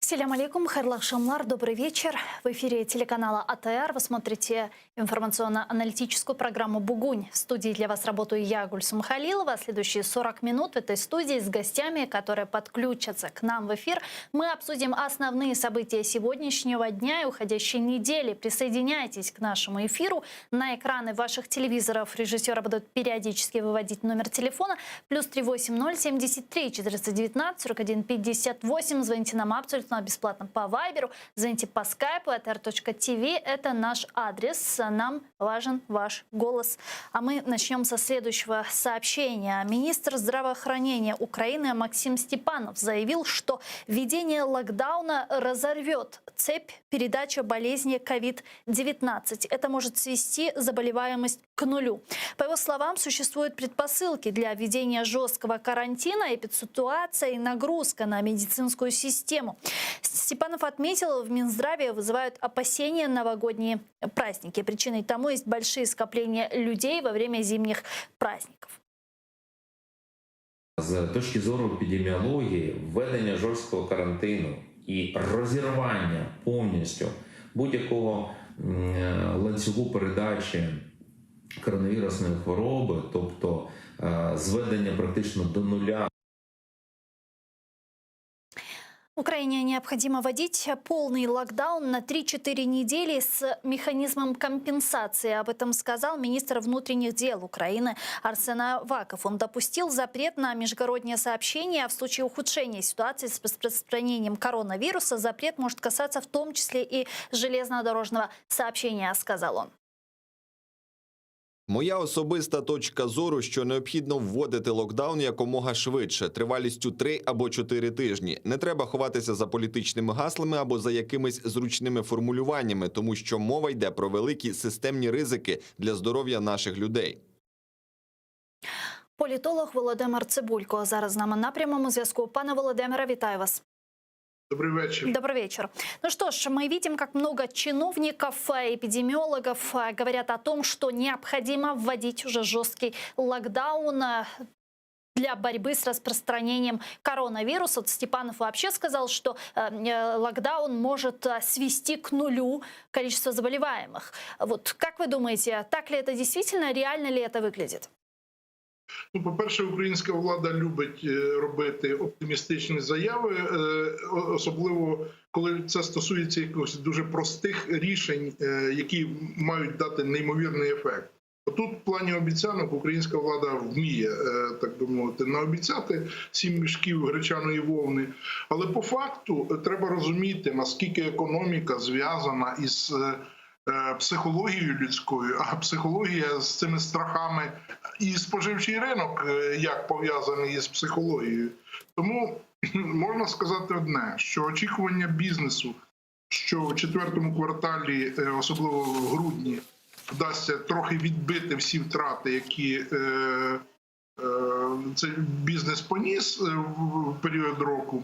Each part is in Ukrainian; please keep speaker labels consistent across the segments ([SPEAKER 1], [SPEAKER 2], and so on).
[SPEAKER 1] Салям алейкум, хайрлах шамлар, добрый вечер. В эфире телеканала АТР вы смотрите информационно-аналитическую программу «Бугунь». В студии для вас работаю я, Гульсум Халилова. Следующие 40 минут в этой студии с гостями, которые подключатся к нам в эфир, мы обсудим основные события сегодняшнего дня и уходящей недели. Присоединяйтесь к нашему эфиру. На экраны ваших телевизоров режиссеры будут периодически выводить номер телефона +380 73 419 41 58. Звоните нам абсолютно бесплатно по Вайберу, звоните по скайпу atr.tv. Это наш адрес. Нам важен ваш голос. А мы начнем со следующего сообщения. Министр здравоохранения Украины Максим Степанов заявил, что введение локдауна разорвет цепь передачи болезни COVID-19. Это может свести заболеваемость к нулю. По его словам, существуют предпосылки для введения жесткого карантина, эпидситуация и нагрузка на медицинскую систему. Степанов отметил, в Минздраве вызывают опасения новогодние праздники. Причиной тому есть большие скопления людей во время зимних праздників.
[SPEAKER 2] З точки зору епідеміології, введення жорсткого карантину і розірвання повністю будь-якого ланцюгу передачі коронавірусної хвороби, тобто зведення практично до нуля.
[SPEAKER 1] Украине необходимо вводить полный локдаун на 3-4 недели с механизмом компенсации. Об этом сказал министр внутренних дел Украины Арсен Аваков. Он допустил запрет на международные сообщения, а в случае ухудшения ситуации с распространением коронавируса запрет может касаться в том числе и железнодорожного сообщения, сказал он.
[SPEAKER 3] Моя особиста точка зору, що необхідно вводити локдаун якомога швидше, тривалістю 3 або 4 тижні. Не треба ховатися за політичними гаслами або за якимись зручними формулюваннями, тому що мова йде про великі системні ризики для здоров'я наших людей.
[SPEAKER 1] Політолог Володимир Цибулько зараз з нами на прямому зв'язку. Пане Володимире, вітаю вас.
[SPEAKER 4] Добрый вечер.
[SPEAKER 1] Добрый вечер. Ну что ж, мы видим, как много чиновников, эпидемиологов говорят о том, что необходимо вводить уже жесткий локдаун для борьбы с распространением коронавируса. Степанов вообще сказал, что локдаун может свести к нулю количество заболеваемых. Вот как вы думаете, так ли это действительно, реально ли это выглядит?
[SPEAKER 4] Ну, по-перше, українська влада любить робити оптимістичні заяви, особливо коли це стосується якихось дуже простих рішень, які мають дати неймовірний ефект. Тут в плані обіцянок українська влада вміє, так би мовити, наобіцяти 7 мішків гречаної вовни. Але по факту треба розуміти, наскільки економіка зв'язана із психологією людською, а психологія з цими страхами і споживчий ринок як пов'язаний із психологією. Тому можна сказати одне, що очікування бізнесу, що в 4-му кварталі, особливо в грудні, вдасться трохи відбити всі втрати, які цей бізнес поніс в період року,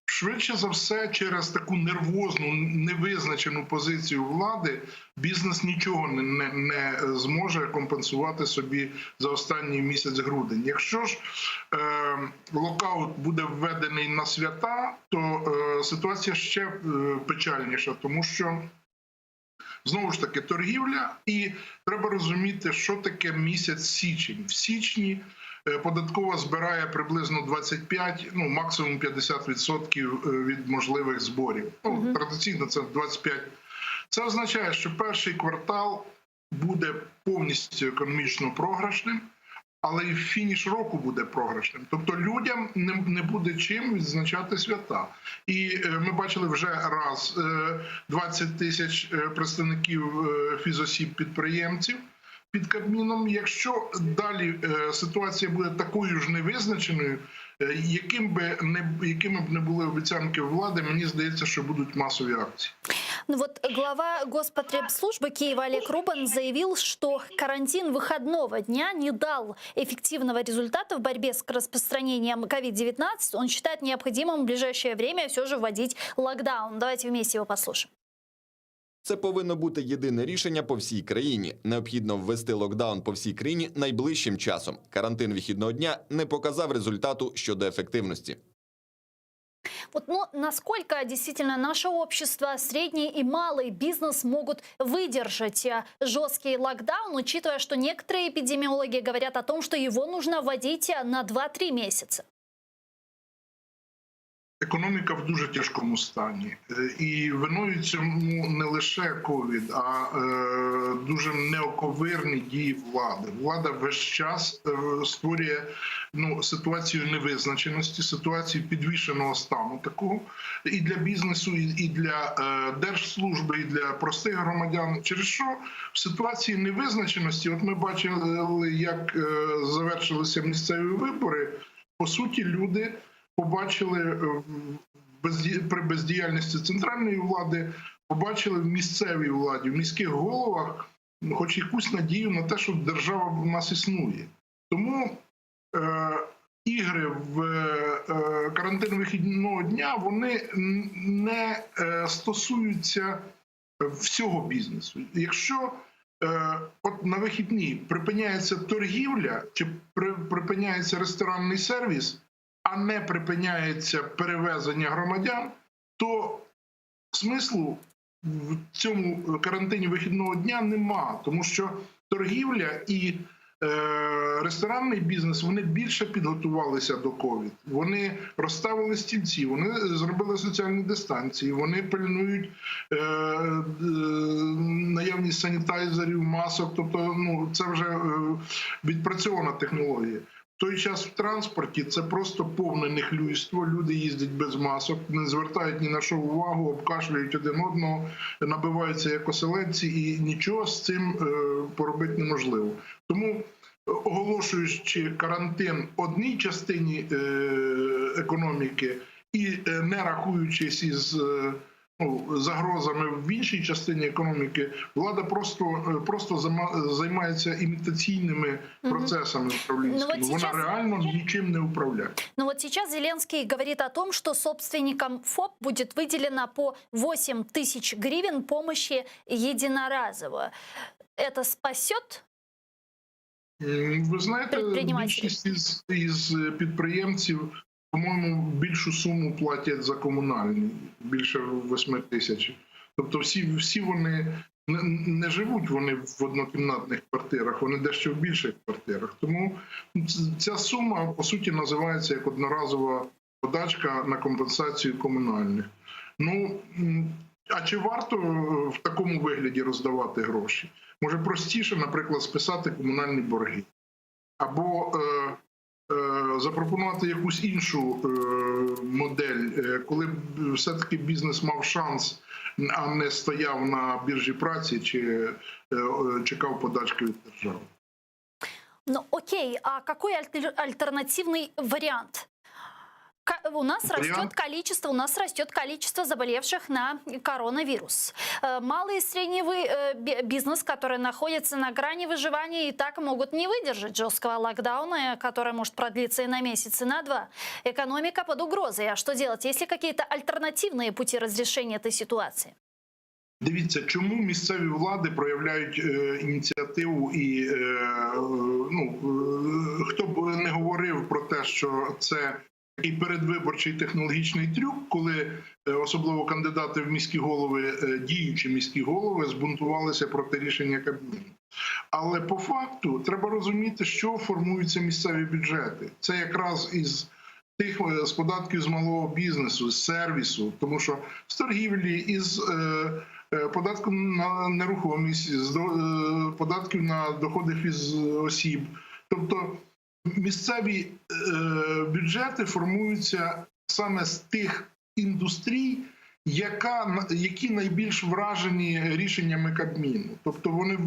[SPEAKER 4] швидше за все, через таку нервозну, невизначену позицію влади бізнес нічого не зможе компенсувати собі за останній місяць грудень. Якщо ж локаут буде введений на свята, то ситуація ще печальніша, тому що знову ж таки торгівля, і треба розуміти, що таке місяць січень. В січні податкова збирає приблизно 25, ну максимум 50% від можливих зборів. Ну, традиційно це 25. Це означає, що перший квартал буде повністю економічно програшним, але і фініш року буде програшним. Тобто людям не буде чим відзначати свята. І ми бачили вже раз 20 тисяч представників фізосіб-підприємців під Кабміном. Якщо далі ситуація буде такою ж невизначеною, якими б не були обіцянки влади, мені здається, що будуть масові акції.
[SPEAKER 1] Ну вот глава Господребслужбы Киева Олег Рубан заявил, что карантин выходного дня не дал эффективного результата в борьбе с распространением COVID-19. Он считает необходимым в ближайшее время все же вводить локдаун. Давайте вместе его послушаем.
[SPEAKER 3] Це повинно бути єдине рішення по всій країні. Необхідно ввести локдаун по всій країні найближчим часом. Карантин вихідного дня не показав результату щодо ефективності.
[SPEAKER 1] Вот, но насколько действительно наше общество, средний и малый бизнес могут выдержать жесткий локдаун, учитывая, что некоторые эпидемиологи говорят о том, что его нужно вводить на 2-3 месяца?
[SPEAKER 4] Економіка в дуже тяжкому стані. І виною цьому не лише ковід, а дуже неоковирні дії влади. Влада весь час створює ситуацію невизначеності, ситуацію підвішеного стану такого і для бізнесу, і для держслужби, і для простих громадян. Через що в ситуації невизначеності, от ми бачили, як завершилися місцеві вибори, по суті, люди побачили при бездіяльності центральної влади, побачили в місцевій владі, в міських головах хоч якусь надію на те, що держава в нас існує. Тому ігри в карантин вихідного дня, вони не стосуються всього бізнесу. Якщо от на вихідні припиняється торгівля чи припиняється ресторанний сервіс, а не припиняється перевезення громадян, то смислу в цьому карантині вихідного дня нема, тому що торгівля і ресторанний бізнес, вони більше підготувалися до ковід. Вони розставили стільці, вони зробили соціальні дистанції, вони пильнують наявність санітайзерів, масок, тобто це вже відпрацьована технологія. В той час в транспорті це просто повне нехлюйство. Люди їздять без масок, не звертають ні на що увагу, обкашлюють один одного, набиваються як оселедці, і нічого з цим поробити неможливо. Тому, оголошуючи карантин одній частині економіки і не рахуючись із загрозами в іншій частині економіки, влада просто займається імітаційними процесами управлінськими. Вона реально нічим не управляє.
[SPEAKER 1] Но вот сейчас Зеленский говорит о том, что собственникам ФОП будет выделено по 8 тысяч гривен помощи единоразово. Это спасет?
[SPEAKER 4] Ви знаєте, більшість із підприємців, по-моєму, більшу суму платять за комунальні, більше 8 тисяч. Тобто всі вони не живуть вони в однокімнатних квартирах, вони дещо в більших квартирах. Тому ця сума, по суті, називається як одноразова подачка на компенсацію комунальних. А чи варто в такому вигляді роздавати гроші? Може простіше, наприклад, списати комунальні борги. Або запропонувати якусь іншу модель, коли б все-таки бізнес мав шанс, а не стояв на біржі праці чи чекав подачки від держави.
[SPEAKER 1] Ну окей, а какой альтернативный вариант? У нас растет количество заболевших на коронавирус. Малый и средний бизнес, который находится на грани выживания, и так могут не выдержать жесткого локдауна, который может продлиться и на месяц, и на 2. Экономика под угрозой. А что делать? Есть ли какие-то альтернативные пути разрешения этой ситуации?
[SPEAKER 4] Дивіться, чому місцеві влади проявляють ініціативу і хто б не говорив про те, що це такий передвиборчий технологічний трюк, коли особливо кандидати в міські голови, діючі міські голови, збунтувалися проти рішення Кабміну. Але по факту треба розуміти, що формуються місцеві бюджети. Це якраз з податків з малого бізнесу, з сервісу, тому що з торгівлі, із податків на нерухомість, з податків на доходи фізосіб. Тобто місцеві бюджети формуються саме з тих індустрій, які найбільш вражені рішеннями Кабміну. Тобто вони,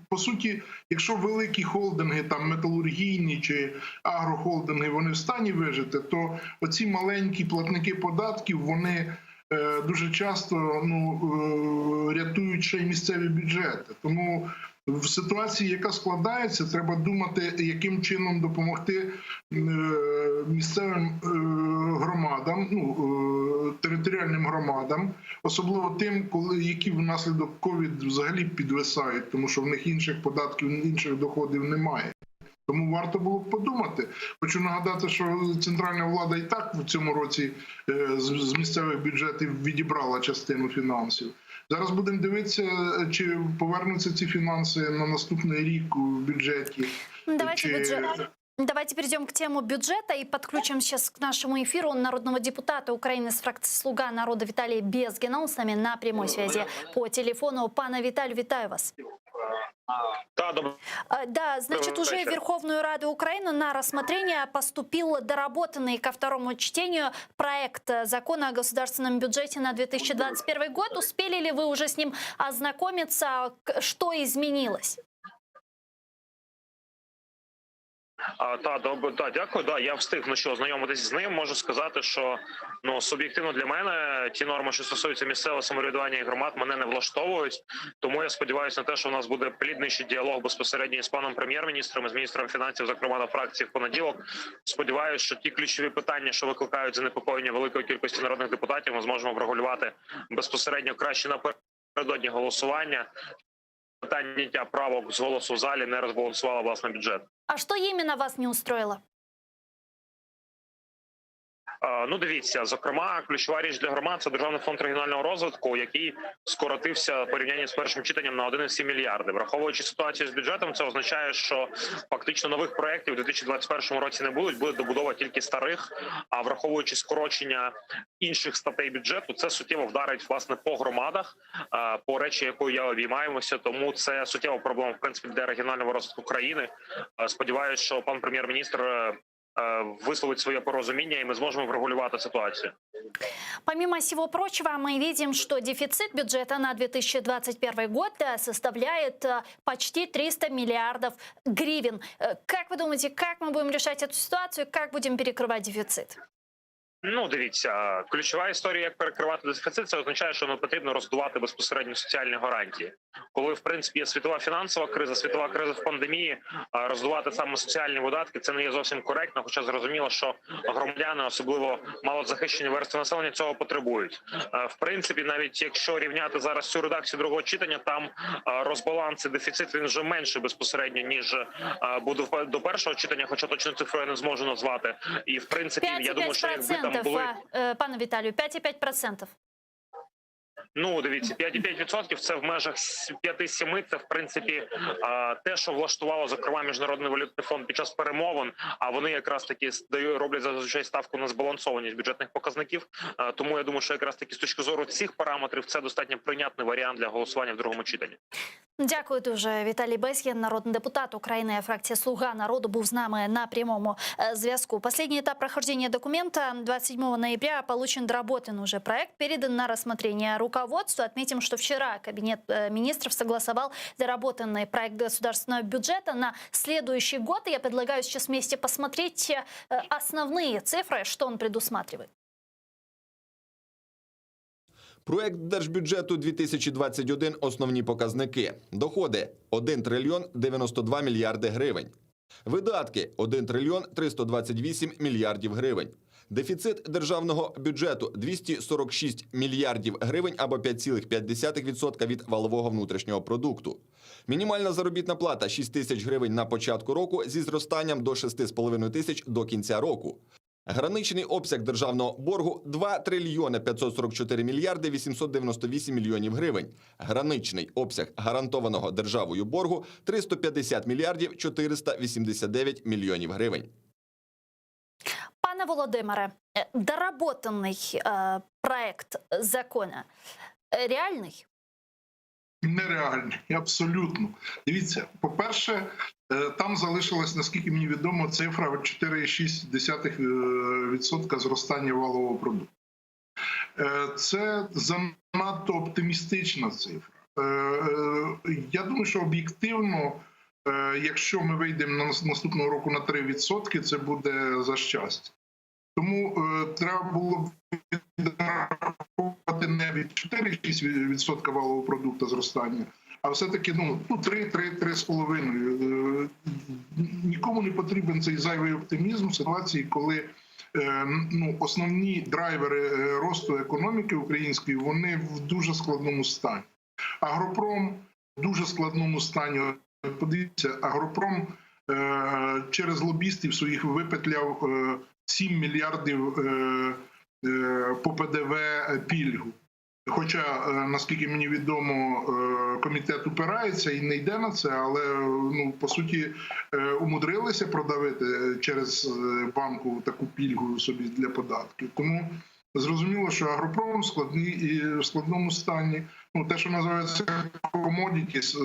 [SPEAKER 4] по суті, якщо великі холдинги, там металургійні чи агрохолдинги, вони в стані вижити, то оці маленькі платники податків, вони дуже часто рятують ще й місцеві бюджети. Тому в ситуації, яка складається, треба думати, яким чином допомогти місцевим громадам, територіальним громадам, особливо тим, які внаслідок ковід взагалі підвисають, тому що в них інших податків, інших доходів немає. Тому варто було б подумати. Хочу нагадати, що центральна влада і так в цьому році з місцевих бюджетів відібрала частину фінансів. Зараз будемо дивитися, чи повернуться ці фінанси на наступний рік у бюджеті.
[SPEAKER 1] Давайте перейдем к теме бюджета и подключим сейчас к нашему эфиру народного депутата Украины с фракции «Слуга народа» Виталия Безгина. Он с нами на прямой связи по телефону. Пане Виталию, витаю вас. Да, значит, уже в Верховную Раду Украины на рассмотрение поступил доработанный ко второму чтению проект закона о государственном бюджете на 2021 год. Успели ли вы уже с ним ознакомиться? Что изменилось?
[SPEAKER 5] Дякую. Я встиг ознайомитись з ним. Можу сказати, що суб'єктивно для мене ті норми, що стосуються місцевого самоврядування і громад, мене не влаштовують. Тому я сподіваюся на те, що у нас буде плідніший діалог безпосередньо з паном прем'єр-міністром, з міністром фінансів, зокрема на фракції в понеділок. Сподіваюся, що ті ключові питання, що викликають занепокоєння великої кількості народних депутатів, ми зможемо врегулювати безпосередньо краще напередодні голосування. Питання правок з голосу в залі не розбалансувало власне бюджет.
[SPEAKER 1] А что именно вас не устроило?
[SPEAKER 5] Дивіться, зокрема, ключова річ для громад – це Державний фонд регіонального розвитку, який скоротився в порівнянні з першим читанням на 1,7 мільярди. Враховуючи ситуацію з бюджетом, це означає, що фактично нових проєктів у 2021 році не буде добудова тільки старих, а враховуючи скорочення інших статей бюджету, це суттєво вдарить, власне, по громадах, по речі, якою я обіймаємося, тому це суттєва проблема, в принципі, для регіонального розвитку країни. Сподіваюся, що пан прем'єр-міністр висловить свое порозумение, и мы сможем врегулировать ситуацию.
[SPEAKER 1] Помимо всего прочего, мы видим, что дефицит бюджета на 2021 год составляет почти 300 миллиардов гривен. Как вы думаете, как мы будем решать эту ситуацию, как будем перекрывать дефицит?
[SPEAKER 5] Дивіться, ключова історія, як перекривати дефіцит, це означає, що потрібно роздувати безпосередньо соціальні гарантії. Коли, в принципі, є світова фінансова криза в пандемії, роздувати саме соціальні видатки – це не є зовсім коректно, хоча зрозуміло, що громадяни, особливо малозахищені верстви населення, цього потребують. В принципі, навіть якщо рівняти зараз цю редакцію другого читання, там розбаланс і дефіцит, він вже менше безпосередньо, ніж буде до першого читання, хоча точно цифру я не зможу назвати. І, в принципі, я думаю, що якби там були...
[SPEAKER 1] Пане Віталію, 5,5%.
[SPEAKER 5] Дивіться, 5,5% – це в межах 5-7, це, в принципі, те, що влаштувало, зокрема, Міжнародний валютний фонд під час перемовин, а вони якраз таки роблять зазвичай ставку на збалансованість бюджетних показників. Тому я думаю, що якраз таки з точки зору цих параметрів це достатньо прийнятний варіант для голосування в другому читанні.
[SPEAKER 1] Дякую дуже. Віталій Безгін, народний депутат України, фракція «Слуга народу», був з нами на прямому зв'язку. Последний этап прохождения документа 27 ноября получен доработан уже проект, передан на рассмотрение руководству. Отметим, что вчера Кабинет министров согласовал доработанный проект государственного бюджета на следующий год. И я предлагаю сейчас вместе посмотреть основные цифры, что он предусматривает.
[SPEAKER 3] Проект держбюджету 2021 – основні показники. Доходи – 1 трильйон 92 мільярди гривень. Видатки – 1 трильйон 328 мільярдів гривень. Дефіцит державного бюджету – 246 мільярдів гривень або 5,5% від валового внутрішнього продукту. Мінімальна заробітна плата – 6 тисяч гривень на початку року зі зростанням до 6,5 тисяч до кінця року. Граничний обсяг державного боргу – 2 трильйони 544 мільярди 898 мільйонів гривень. Граничний обсяг гарантованого державою боргу – 350 мільярдів 489 мільйонів гривень.
[SPEAKER 1] Пане Володимире, доработаний проект закона реальний?
[SPEAKER 4] Нереальний, абсолютно. Дивіться, по-перше, там залишилась, наскільки мені відомо, цифра 4,6% зростання валового продукту. Це занадто оптимістична цифра. Я думаю, що об'єктивно, якщо ми вийдемо наступного року на 3%, це буде за щастя. Тому треба було відраховувати не від 4,6% валового продукту зростання, а все-таки 3,5%. Нікому не потрібен цей зайвий оптимізм в ситуації, коли основні драйвери росту економіки української, вони в дуже складному стані. Агропром в дуже складному стані. Подивіться, агропром через лобістів своїх випетляв 7 мільярдів по ПДВ пільгу. Хоча, наскільки мені відомо, комітет упирається і не йде на це, але по суті умудрилися продавити через банку таку пільгу собі для податків. Тому зрозуміло, що агропром в складному стані. Те, що називається commodities,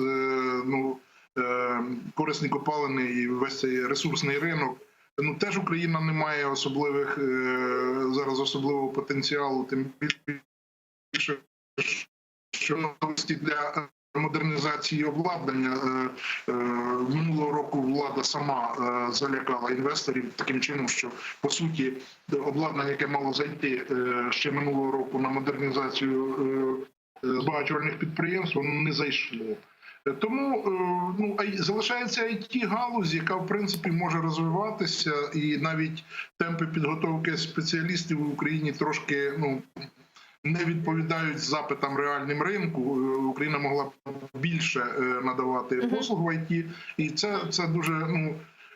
[SPEAKER 4] корисні копалини і весь цей ресурсний ринок. Теж Україна не має зараз особливого потенціалу, тим більше, що можливості для модернізації обладнання минулого року влада сама залякала інвесторів таким чином, що по суті обладнання, яке мало зайти ще минулого року на модернізацію збагачувальних підприємств, воно не зайшло. Тому залишається IT-галузь, яка в принципі може розвиватися, і навіть темпи підготовки спеціалістів в Україні трошки не відповідають запитам реальним ринку. Україна могла б більше надавати послуг в ІТ, і це дуже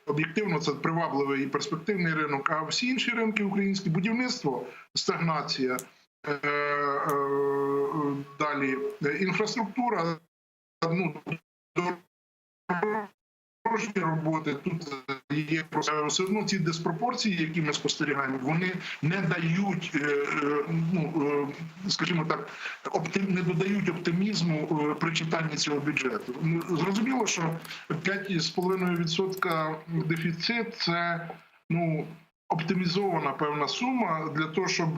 [SPEAKER 4] об'єктивно, це привабливий і перспективний ринок. А всі інші ринки українські, будівництво, стагнація, далі інфраструктура, дорожні роботи, тут є просто все одно ці диспропорції, які ми спостерігаємо, вони не дають, скажімо так, не додають оптимізму при читанні цього бюджету. Зрозуміло, що 5,5% дефіцит – це оптимізована певна сума для того, щоб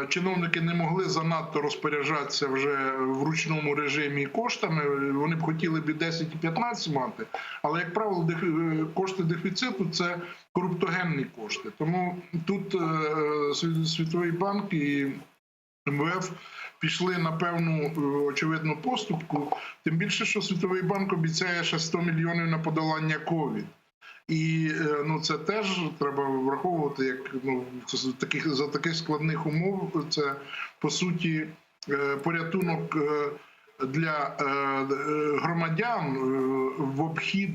[SPEAKER 4] чиновники не могли занадто розпоряджатися вже в ручному режимі коштами, вони б хотіли б і 10, і 15 мати, але, як правило, кошти дефіциту – це коруптогенні кошти. Тому тут Світовий банк і МВФ пішли на певну, очевидну поступку, тим більше, що Світовий банк обіцяє ще 100 мільйонів на подолання ковід. І це теж треба враховувати, як за таких складних умов це по суті порятунок для громадян в обхід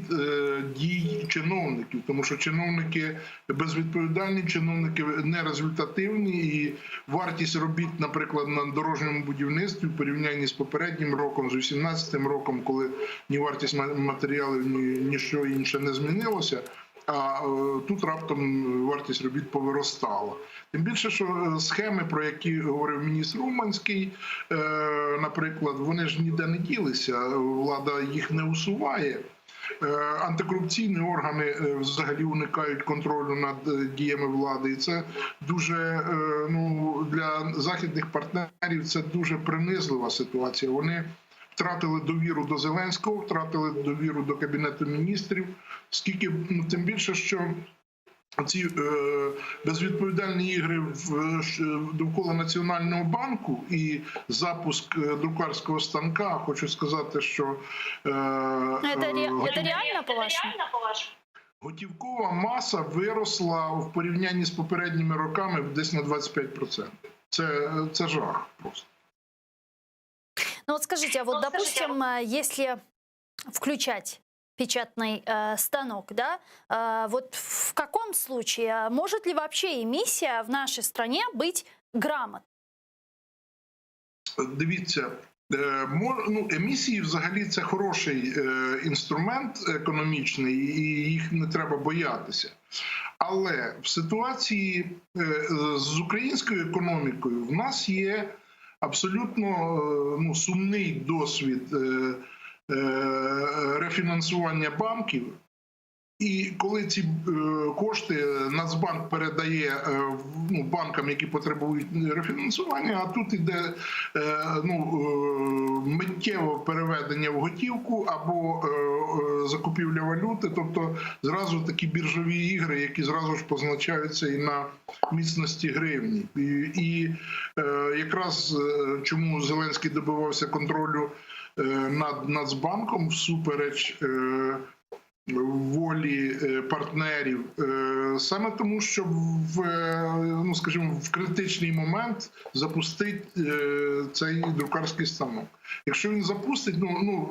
[SPEAKER 4] дій чиновників, тому що чиновники безвідповідальні, чиновники нерезультативні, і вартість робіт, наприклад, на дорожньому будівництві в порівнянні з попереднім роком, з 2018 роком, коли ні вартість матеріалів, ні що інше не змінилося, а тут раптом вартість робіт повиростала. Тим більше, що схеми, про які говорив міністр Уманський, наприклад, вони ж ніде не ділися, влада їх не усуває. Антикорупційні органи взагалі уникають контролю над діями влади. І це дуже, для західних партнерів це дуже принизлива ситуація. Вони втратили довіру до Зеленського, втратили довіру до Кабінету міністрів, тим більше, що ці безвідповідальні ігри довкола Національного банку і запуск друкарського станка, хочу сказати, що
[SPEAKER 1] реально, по-вашому?
[SPEAKER 4] Готівкова маса виросла в порівнянні з попередніми роками десь на 25%. Це жах просто.
[SPEAKER 1] Вот скажите, а вот допустим, если включать печатный станок, да, вот в каком случае может ли вообще емісія в нашей стране быть грамотной?
[SPEAKER 4] Дивіться, емісії взагалі це хороший інструмент економічний, і їх не треба боятися. Але в ситуації з українською економікою в нас є абсолютно сумний досвід рефінансування банків. І коли ці кошти Нацбанк передає банкам, які потребують рефінансування, а тут іде миттєве переведення в готівку або закупівля валюти, тобто зразу такі біржові ігри, які зразу ж позначаються і на міцності гривні. І якраз чому Зеленський добивався контролю над Нацбанком всупереч волі партнерів, саме тому, що в критичний момент запустить цей друкарський станок. Якщо він запустить,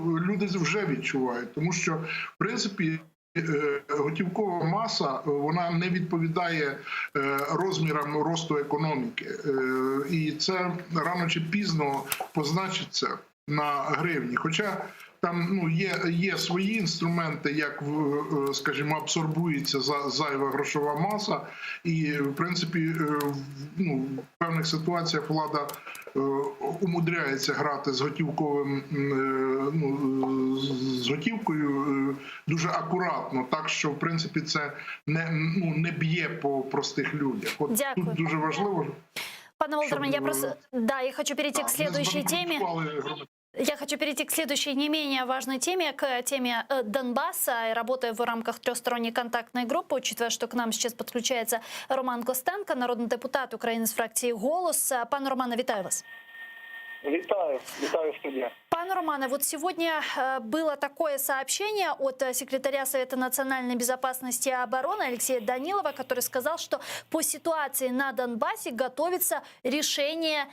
[SPEAKER 4] люди вже відчувають, тому що, в принципі, готівкова маса вона не відповідає розмірам росту економіки. І це рано чи пізно позначиться на гривні. Хоча там є свої інструменти, як, скажімо, абсорбується зайва грошова маса, і в принципі в певних ситуаціях влада умудряється грати з готівковим, з готівкою дуже акуратно, так що в принципі це не б'є по простих людях. От
[SPEAKER 1] Дякую.
[SPEAKER 4] тут дуже важливо.
[SPEAKER 1] Пане Володимире, я хочу перейти к следующей теме. Я хочу перейти к следующей не менее важной теме, к теме Донбасса. И работая в рамках трехсторонней контактной группы, учитывая, что к нам сейчас подключается Роман Костенко, народный депутат Украины с фракции «Голос». Пане Романе, вітаю вас.
[SPEAKER 6] Вітаю, студія.
[SPEAKER 1] Пане Романе, вот сегодня было такое сообщение от секретаря Совета национальной безопасности и обороны Алексея Данилова, который сказал, что по ситуации на Донбассе готовится решение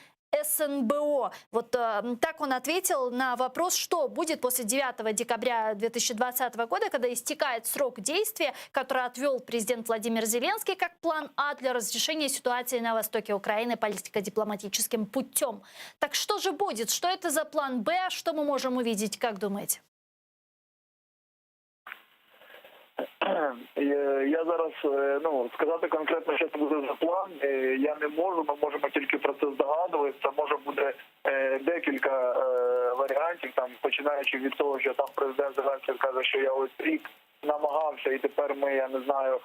[SPEAKER 1] СНБО. Вот так он ответил на вопрос, что будет после 9 декабря 2020 года, когда истекает срок действия, который отвел президент Владимир Зеленский как план А для разрешения ситуации на востоке Украины политико-дипломатическим путем. Так что же будет? Что это за план Б? Что мы можем увидеть, как думаете?
[SPEAKER 6] Я зараз сказати конкретно, що це буде за план, я не можу. Ми можемо тільки про це здогадуватися. Може буде декілька варіантів, там починаючи від того, що там президент Зеленський каже, що я ось рік намагався, і тепер ми, я не знаю,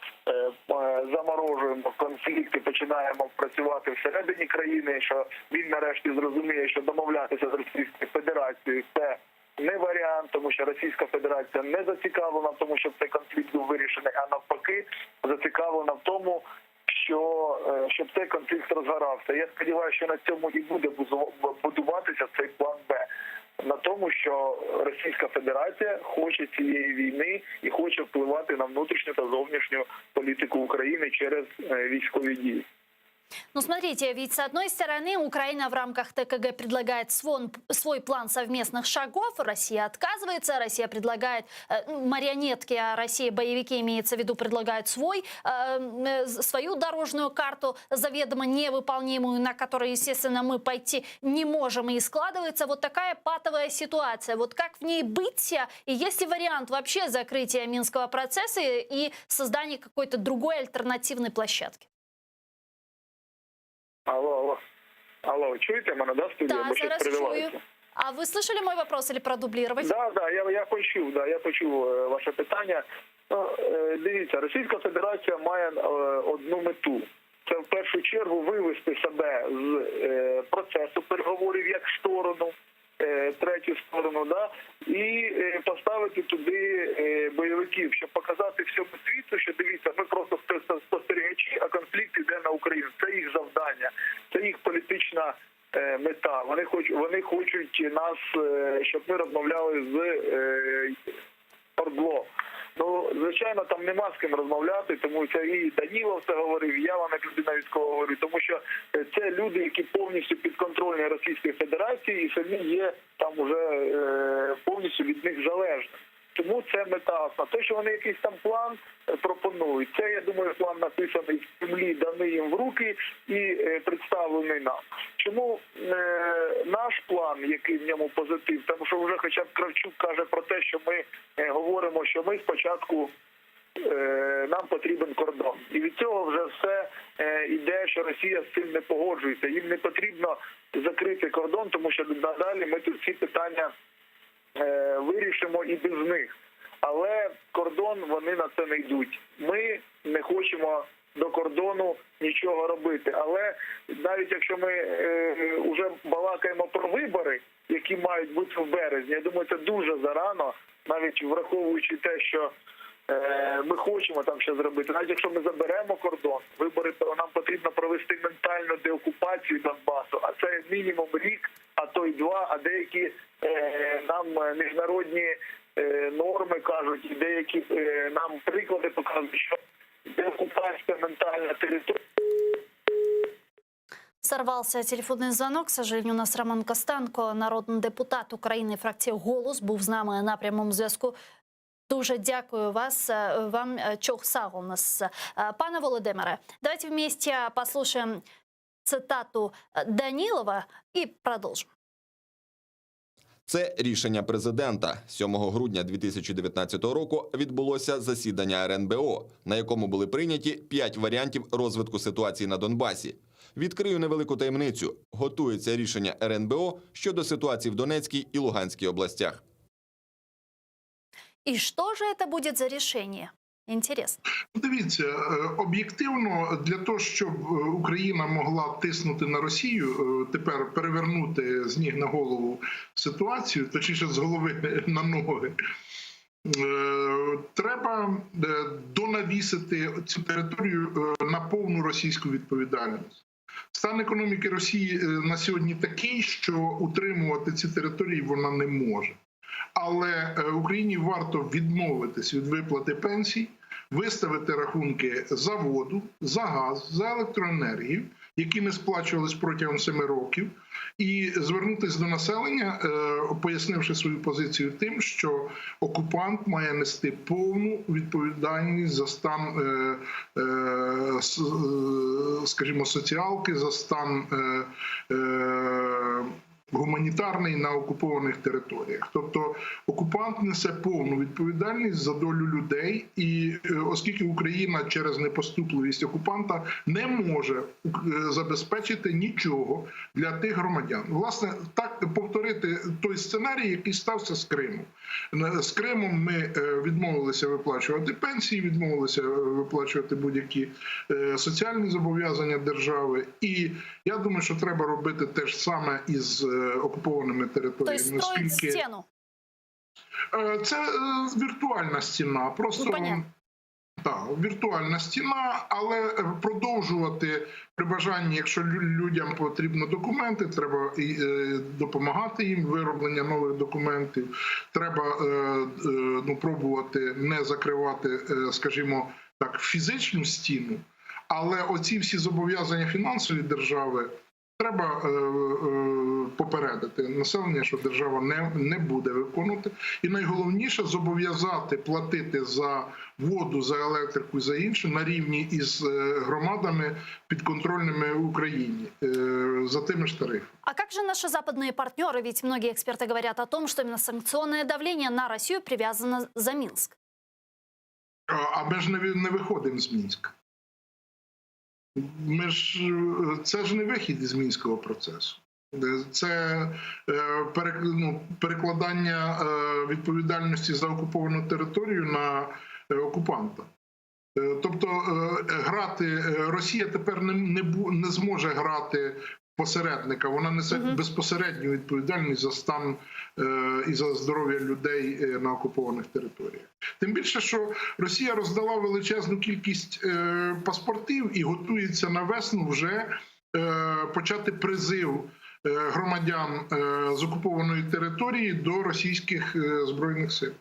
[SPEAKER 6] заморожуємо конфлікт і починаємо працювати всередині країни, що він нарешті зрозуміє, що домовлятися з Російською Федерацією – це не варіант, тому що Російська Федерація не зацікавлена в тому, щоб цей конфлікт був вирішений, а навпаки зацікавлена в тому, щоб цей конфлікт розгорався. Я сподіваюся, що на цьому і буде будуватися цей план Б. На тому, що Російська Федерація хоче цієї війни і хоче впливати на внутрішню та зовнішню політику України через військові дії.
[SPEAKER 1] Ну, смотрите, ведь с одной стороны Украина в рамках ТКГ предлагает свой план совместных шагов, Россия отказывается, Россия предлагает марионетки, а Россия, боевики, имеется в виду, предлагают свою дорожную карту, заведомо невыполнимую, на которую, естественно, мы пойти не можем, и складывается вот такая патовая ситуация. Вот как в ней быть, и есть ли вариант вообще закрытия Минского процесса и создания какой-то другой альтернативной площадки?
[SPEAKER 6] Алло, чуєте мене, да, студія?
[SPEAKER 1] Да, зараз чую. А ви слышали мой вопрос или продублировать?
[SPEAKER 6] Да, я почув ваше питання. Дивіться, Російська Федерація має одну мету. Це в першу чергу вивести себе з процесу переговорів як сторону, третю сторону, да, і поставити туди бойовиків, щоб показати всьому світу, що дивіться, ми просто спостерігачі, а конфлікт йде на Україну. Це їх завдання, це їх політична мета. Вони хочуть нас, щоб ми розмовляли з ОРДЛО. Ну, звичайно, там нема з ким розмовляти, тому це і Данілов це говорив, і я вам як людина військова говорю, тому що це люди, які повністю підконтрольні Російської Федерації і самі є там уже повністю від них залежні. Тому це мета. А те, що вони якийсь там план пропонують, це, я думаю, план написаний в землі, даний їм в руки і представлений нам. Чому наш план, який в ньому позитив? Тому що вже хоча б Кравчук каже про те, що ми говоримо, що ми спочатку нам потрібен кордон. І від цього вже все йде, що Росія з цим не погоджується. Їм не потрібно закрити кордон, тому що надалі ми тут всі питання вирішимо і без них. Але кордон, вони на це не йдуть. Ми не хочемо до кордону нічого робити. Але навіть якщо ми вже балакаємо про вибори, які мають бути в березні, я думаю, це дуже зарано, навіть враховуючи те, що ми хочемо там ще зробити. Навіть якщо ми заберемо кордон, вибори, нам потрібно провести ментальну деокупацію Донбасу, а це мінімум рік, а то й два, а деякі нам міжнародні норми кажуть, і деякі нам приклади показують, що деокупація ментальна територія.
[SPEAKER 1] Сорвался телефонный звонок. К сожалению, у нас Роман Костенко, народний депутат України, фракції «Голос», був з нами на прямому зв'язку. Дуже дякую вам, Чох Сагунас. Пане Володимире, давайте вместе послушаем цитату Данилова и продолжим.
[SPEAKER 3] Це рішення президента. 7 грудня 2019 року відбулося засідання РНБО, на якому були прийняті 5 варіантів розвитку ситуації на Донбасі. Відкрию невелику таємницю. Готується рішення РНБО щодо ситуації в Донецькій і Луганській областях.
[SPEAKER 1] И что же это будет за решение? Интересно.
[SPEAKER 4] Дивіться, об'єктивно, для того, щоб Україна могла тиснути на Росію, тепер перевернути з ніг на голову ситуацію, точніше з голови на ноги, треба донавісити цю територію на повну російську відповідальність. Стан економіки Росії на сьогодні такий, що утримувати ці території вона не може. Але Україні варто відмовитись від виплати пенсій, виставити рахунки за воду, за газ, за електроенергію, які не сплачувались протягом 7 років, і звернутися до населення, пояснивши свою позицію тим, що окупант має нести повну відповідальність за стан, скажімо, соціалки, за стан гуманітарний на окупованих територіях. Тобто окупант несе повну відповідальність за долю людей, і оскільки Україна через непоступливість окупанта не може забезпечити нічого для тих громадян. Власне, так повторити той сценарій, який стався з Кримом. З Кримом ми відмовилися виплачувати пенсії, відмовилися виплачувати будь-які соціальні зобов'язання держави. І я думаю, що треба робити те ж саме із окупованими територіями.
[SPEAKER 1] Тобто строїть стіну?
[SPEAKER 4] Це віртуальна стіна. Просто так, віртуальна стіна, але продовжувати при бажанні, якщо людям потрібні документи, треба допомагати їм вироблення нових документів. Треба пробувати не закривати, скажімо так, фізичну стіну, але оці всі зобов'язання фінансові держави треба попередити населення, що держава не буде виконувати. І найголовніше – зобов'язати платити за воду, за електрику і за інше на рівні із громадами підконтрольними Україні за тими ж тарифами.
[SPEAKER 1] А как же наши западные партнеры? Ведь многие эксперты говорят о том, что именно санкционное давление на Россию привязано за Минск.
[SPEAKER 4] А ми ж не виходимо з Мінська. Це ж не вихід із Мінського процесу. Це перекладання відповідальності за окуповану територію на окупанта. Тобто Росія тепер не зможе грати посередника, вона несе безпосередню відповідальність за стан і за здоров'я людей на окупованих територіях. Тим більше, що Росія роздала величезну кількість паспортів і готується на весну вже почати призив громадян з окупованої території до російських збройних сил.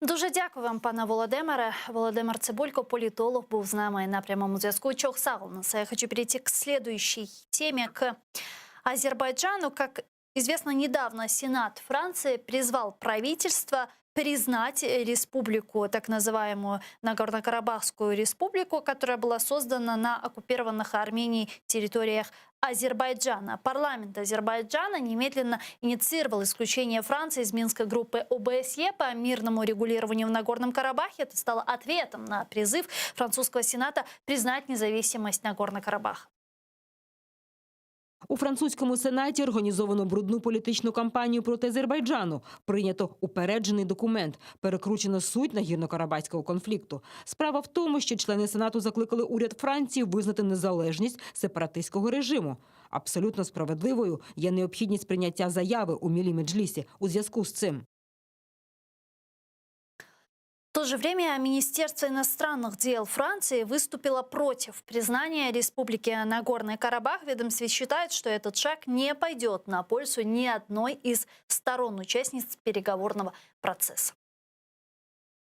[SPEAKER 1] Дуже дякую вам, пане Володимире. Володимир Цибулько, політолог, був з нами на прямому зв'язку. Чох Сагунас. Я хочу перейти к следующей теме, к Азербайджану. Как известно, недавно Сенат Франции призвал правительство признать республику, так называемую Нагорно-Карабахскую республику, которая была создана на оккупированных Арменией территориях Азербайджана. Парламент Азербайджана немедленно инициировал исключение Франции из Минской группы ОБСЕ по мирному регулированию в Нагорном Карабахе. Это стало ответом на призыв французского Сената признать независимость Нагорно-Карабаха.
[SPEAKER 7] У французькому Сенаті організовано брудну політичну кампанію проти Азербайджану. Прийнято упереджений документ. Перекручено суть нагірно-карабахського конфлікту. Справа в тому, що члени Сенату закликали уряд Франції визнати незалежність сепаратистського режиму. Абсолютно справедливою є необхідність прийняття заяви у Мілі Меджлісі у зв'язку з цим.
[SPEAKER 1] В то же время Министерство иностранных дел Франции выступило против признания Республики Нагорный Карабах. Ведомство считает, что этот шаг не пойдет на пользу ни одной из сторон-участниц переговорного процесса.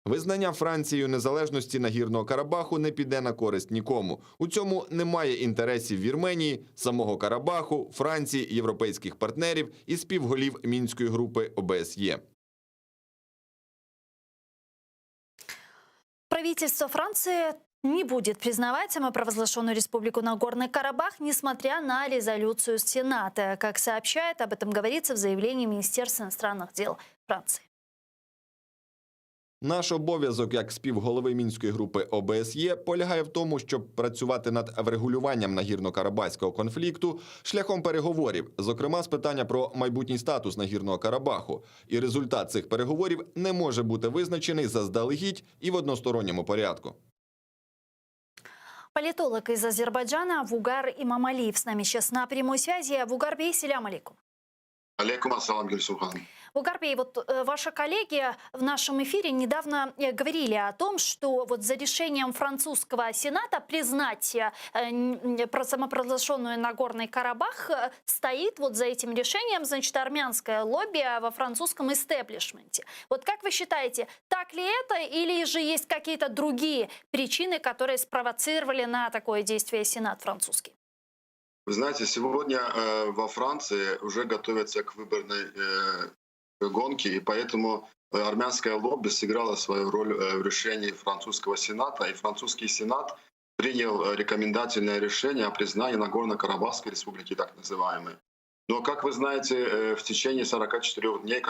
[SPEAKER 3] Визнання Францією незалежності Нагірного Карабаху не піде на користь нікому. У цьому немає інтересів Вірменії, самого Карабаху, Франції, європейських партнерів і співголів Мінської групи ОБСЄ.
[SPEAKER 1] Правительство Франции не будет признавать самопровозглашенную республику Нагорный Карабах, несмотря на резолюцию Сената. Как сообщает, об этом говорится в заявлении Министерства иностранных дел Франции.
[SPEAKER 3] Наш обов'язок як співголови Мінської групи ОБСЄ полягає в тому, щоб працювати над врегулюванням нагірно-карабахського конфлікту шляхом переговорів, зокрема з питання про майбутній статус Нагірного Карабаху. І результат цих переговорів не може бути визначений заздалегідь і в односторонньому порядку.
[SPEAKER 1] Политолог из Азербайджана Вугар Имамалиев с нами сейчас на прямой связи. Вугар Бей, селям алейкум.
[SPEAKER 8] Алейкум ассалам, Гюльсум ханым.
[SPEAKER 1] Вугар Бей, вот ваши коллеги в нашем эфире недавно говорили о том, что вот за решением французского сената признать самопровозглашенную Нагорный Карабах стоит вот за этим решением, значит, армянское лобби во французском истеблишменте. Вот как вы считаете, так ли это, или же есть какие-то другие причины, которые спровоцировали на такое действие сенат французский?
[SPEAKER 8] Вы знаете, сегодня во Франции уже готовятся к выборной гонке, и поэтому армянское лобби сыграло свою роль в решении французского сената, и французский сенат принял рекомендательное решение о признании Нагорно-Карабахской республики, так называемой. Но, как вы знаете, в течение 44 дней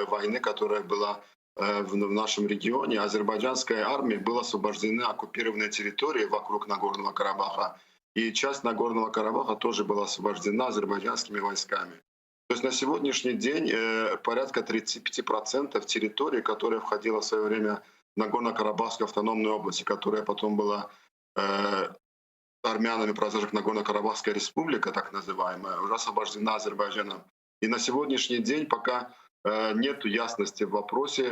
[SPEAKER 8] войны, которая была в нашем регионе, азербайджанская армия была освобождена оккупированные территории вокруг Нагорного Карабаха, и часть Нагорного Карабаха тоже была освобождена азербайджанскими войсками. То есть на сегодняшний день порядка 35% территории, которая входила в свое время в Нагорно-Карабахскую автономную область, которая потом была армянами провозглашена Нагорно-Карабахская республика, так называемая, уже освобождена Азербайджаном. И на сегодняшний день пока нет ясности в вопросе,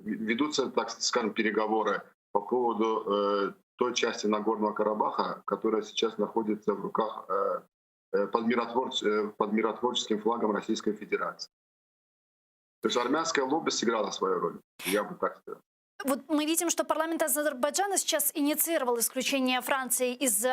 [SPEAKER 8] ведутся, так скажем, переговоры по поводу той части Нагорного Карабаха, которая сейчас находится в руках под миротворческим флагом Российской Федерации. То есть армянское лобби сыграло свою роль, я бы так сказал.
[SPEAKER 1] Вот мы видим, что парламент Азербайджана сейчас инициировал исключение Франции из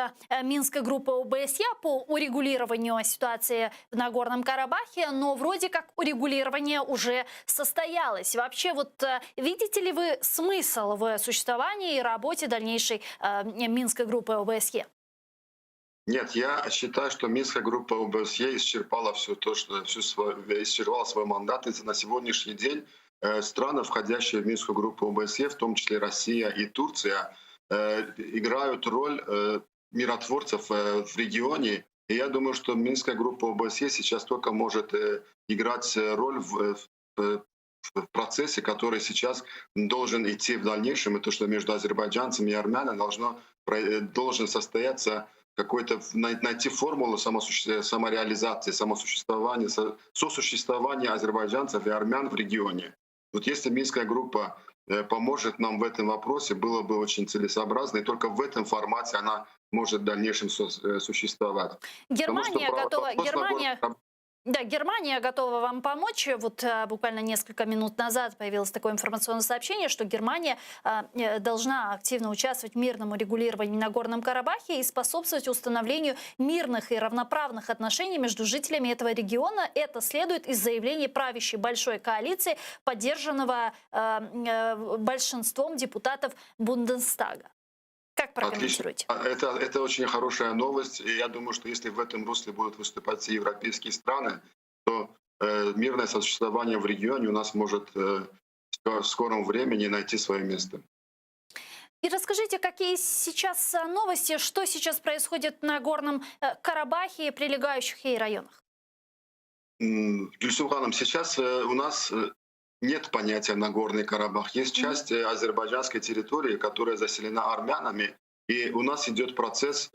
[SPEAKER 1] Минской группы ОБСЕ по урегулированию ситуации в Нагорном Карабахе, но вроде как урегулирование уже состоялось. Вообще, вот видите ли вы смысл в существовании и работе дальнейшей Минской группы ОБСЕ?
[SPEAKER 8] Нет, я считаю, что Минская группа ОБСЕ исчерпала исчерпала свой мандат, и на сегодняшний день страны, входящие в Минскую группу ОБСЕ, в том числе Россия и Турция, играют роль миротворцев в регионе. И я думаю, что Минская группа ОБСЕ сейчас только может играть роль в процессе, который сейчас должен идти в дальнейшем, и то, что между азербайджанцами и армянами должен состояться какой-то, найти формулу самореализации, самосуществования, сосуществования азербайджанцев и армян в регионе. Вот если Минская группа поможет нам в этом вопросе, было бы очень целесообразно, и только в этом формате она может в дальнейшем существовать.
[SPEAKER 1] Германия готова вам помочь. Вот буквально несколько минут назад появилось такое информационное сообщение, что Германия должна активно участвовать в мирном урегулировании в Нагорном Карабахе и способствовать установлению мирных и равноправных отношений между жителями этого региона. Это следует из заявлений правящей большой коалиции, поддержанного большинством депутатов Бундестага. Как прокомментируете?
[SPEAKER 8] Это очень хорошая новость. И я думаю, что если в этом русле будут выступать все европейские страны, то мирное сосуществование в регионе у нас может в скором времени найти свое место.
[SPEAKER 1] И расскажите, какие сейчас новости, что сейчас происходит на Горном Карабахе и прилегающих ей районах?
[SPEAKER 8] Гюльсум ханым, сейчас у нас нет понятия Нагорный Карабах. Есть часть азербайджанской территории, которая заселена армянами, и у нас идет процесс,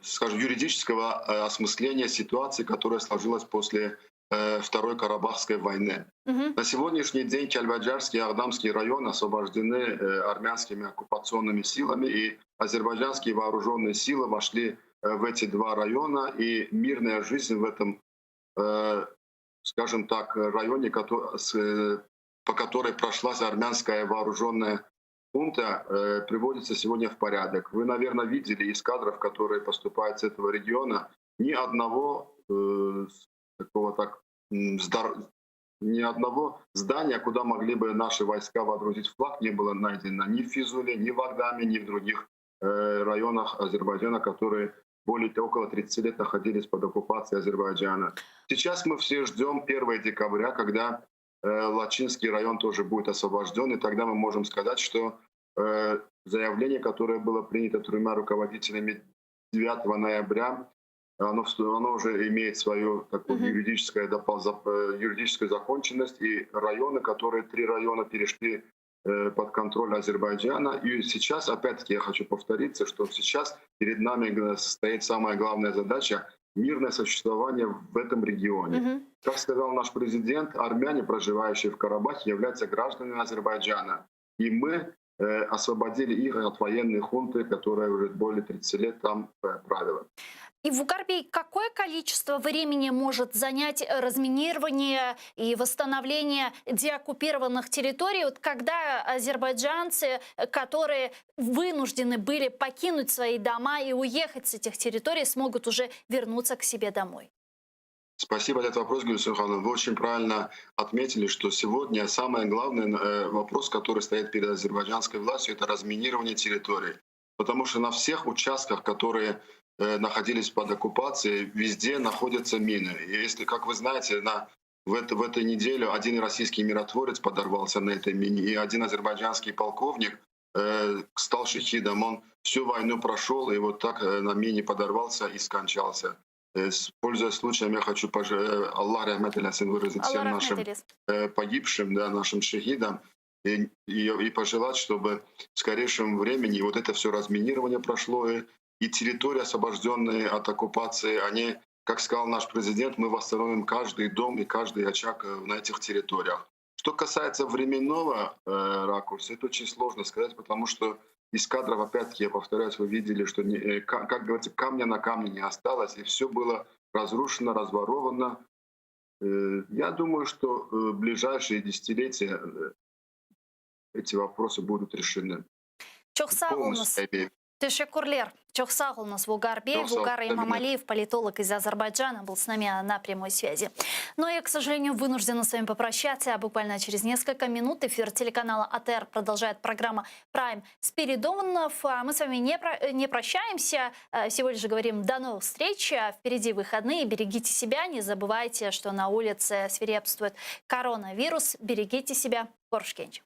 [SPEAKER 8] скажем, юридического осмысления ситуации, которая сложилась после Второй Карабахской войны. На сегодняшний день Кельбаджарский и Агдамский районы освобождены армянскими оккупационными силами, и азербайджанские вооруженные силы вошли в эти два района, и мирная жизнь в этом, скажем так, районе, по которой прошлась армянская вооруженная хунта, приводится сегодня в порядок. Вы, наверное, видели из кадров, которые поступают с этого региона, ни одного такого так ни одного здания, куда могли бы наши войска водрузить флаг, не было найдено ни в Физуле, ни в Агдаме, ни в других районах Азербайджана, которые около 30 лет находились под оккупацией Азербайджана. Сейчас мы все ждем 1 декабря, когда Лачинский район тоже будет освобожден, и тогда мы можем сказать, что заявление, которое было принято 3 руководителями 9 ноября, оно уже имеет свою такую юридическую законченность, и районы, которые 3 района перешли под контроль Азербайджана. И сейчас, опять-таки, я хочу повториться, что сейчас перед нами стоит самая главная задача — мирное существование в этом регионе. Как сказал наш президент, армяне, проживающие в Карабахе, являются гражданами Азербайджана. И мы освободили их от военной хунты, которая уже более 30 лет там правила.
[SPEAKER 1] И в Угарбей какое количество времени может занять разминирование и восстановление деоккупированных территорий, вот когда азербайджанцы, которые вынуждены были покинуть свои дома и уехать с этих территорий, смогут уже вернуться к себе домой?
[SPEAKER 8] Спасибо за этот вопрос, Гульсум Михайловна. Вы очень правильно отметили, что сегодня самый главный вопрос, который стоит перед азербайджанской властью, это разминирование территорий. Потому что на всех участках, которые находились под оккупацией, везде находятся мины. И если, как вы знаете, в этой неделе один российский миротворец подорвался на этой мине, и один азербайджанский полковник стал шахидом. Он всю войну прошел, и вот так на мине подорвался и скончался. Пользуясь случаем, я хочу Аллах рахмат eylesin выразить всем нашим погибшим, да, нашим шахидам, и пожелать, чтобы в скорейшем времени вот это все разминирование прошло, и территории, освобожденные от оккупации, они, как сказал наш президент, мы восстановим каждый дом и каждый очаг на этих территориях. Что касается временного ракурса, это очень сложно сказать, потому что из кадров, опять-таки, я повторяюсь, вы видели, что, как говорится, камня на камне не осталось, и все было разрушено, разворовано. Я думаю, что в ближайшие десятилетия эти вопросы будут решены.
[SPEAKER 1] Тешекурлер. Чохсагул нас в Угарбе. Вугар Имамалиев, политолог из Азербайджана, был с нами на прямой связи. Но я, к сожалению, вынуждена с вами попрощаться. Буквально через несколько минут эфир телеканала АТР продолжает программа «Прайм» Спиридонов. Мы с вами не прощаемся. Всего лишь говорим до новых встреч. Впереди выходные. Берегите себя. Не забывайте, что на улице свирепствует коронавирус. Берегите себя. Горшкенч.